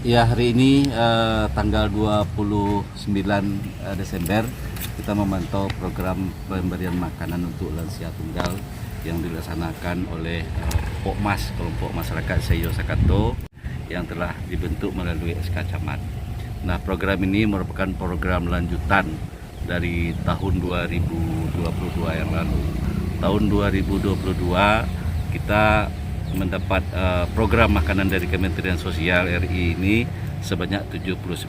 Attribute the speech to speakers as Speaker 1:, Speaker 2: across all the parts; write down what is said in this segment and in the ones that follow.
Speaker 1: Ya, hari ini tanggal 29 Desember kita memantau program pemberian makanan untuk lansia tunggal yang dilaksanakan oleh Pokmas, kelompok masyarakat Seyo Sakato, yang telah dibentuk melalui SK Camat. Nah, program ini merupakan program lanjutan dari tahun 2022 yang lalu. Tahun 2022 kita mendapat program makanan dari Kementerian Sosial RI ini sebanyak 79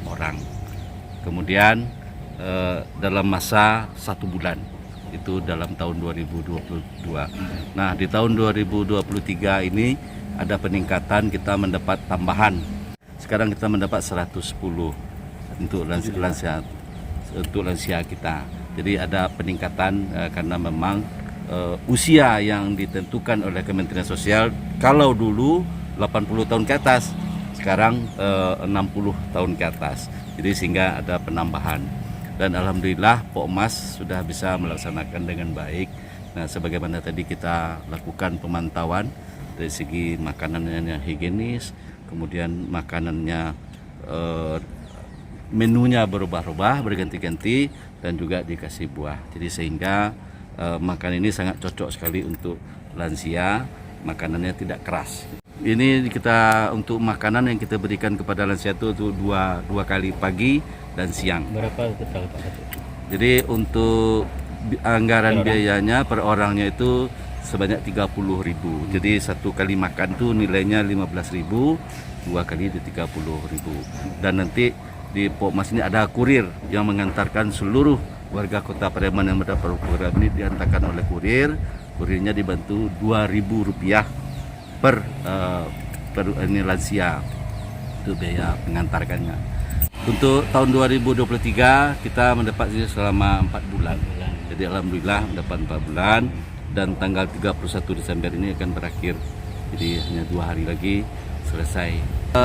Speaker 1: orang. Kemudian dalam masa 1 bulan, itu dalam tahun 2022. Nah, di tahun 2023 ini ada peningkatan, kita mendapat tambahan. Sekarang kita mendapat 110 untuk lansia kita. Jadi ada peningkatan karena memang usia yang ditentukan oleh Kementerian Sosial, kalau dulu 80 tahun ke atas, sekarang 60 tahun ke atas. Jadi sehingga ada penambahan. Dan alhamdulillah Pokmas sudah bisa melaksanakan dengan baik. Nah, sebagaimana tadi kita lakukan pemantauan dari segi makanannya yang higienis, kemudian makanannya menunya berubah-ubah, berganti-ganti, dan juga dikasih buah. Jadi sehingga makan ini sangat cocok sekali untuk lansia, makanannya tidak keras. Ini kita untuk makanan yang kita berikan kepada lansia itu dua kali, pagi dan siang.
Speaker 2: Berapa total Pak?
Speaker 1: Jadi untuk anggaran biayanya per orangnya itu sebanyak 30.000. Jadi satu kali makan tuh nilainya 15.000, 2 kali itu 30.000. Dan nanti di Pokmas ini ada kurir yang mengantarkan seluruh warga Kota Pariaman yang mendapat program ini, diantarkan oleh kurir. Kurirnya dibantu Rp2.000 per ini lansia, itu biaya mengantarkannya. Untuk tahun 2023 kita mendapat selama 4 bulan. Jadi alhamdulillah mendapat 4 bulan, dan tanggal 31 Desember ini akan berakhir. Jadi hanya 2 hari lagi selesai.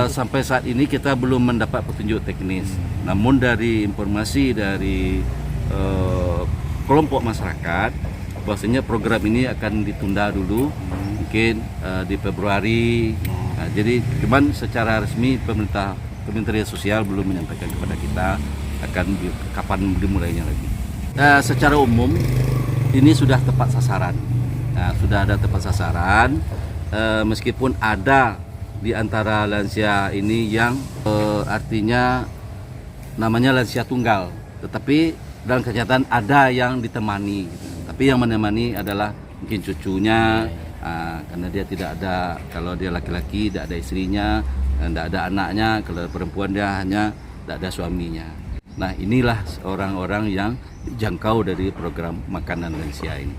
Speaker 1: Sampai saat ini kita belum mendapat petunjuk teknis. Namun dari informasi dari kelompok masyarakat, bahwasanya program ini akan ditunda dulu, mungkin di Februari. Nah, jadi cuman secara resmi pemerintah Kementerian Sosial belum menyampaikan kepada kita akan kapan dimulainya lagi. Secara umum ini sudah tepat sasaran. Nah, sudah ada tepat sasaran, meskipun ada di antara lansia ini yang artinya namanya lansia tunggal, tetapi dalam kenyataan ada yang ditemani, tapi yang menemani adalah mungkin cucunya, karena dia tidak ada, kalau dia laki-laki tidak ada istrinya, tidak ada anaknya, kalau perempuan dia hanya tidak ada suaminya. Nah, inilah orang-orang yang dijangkau dari program makanan lansia ini.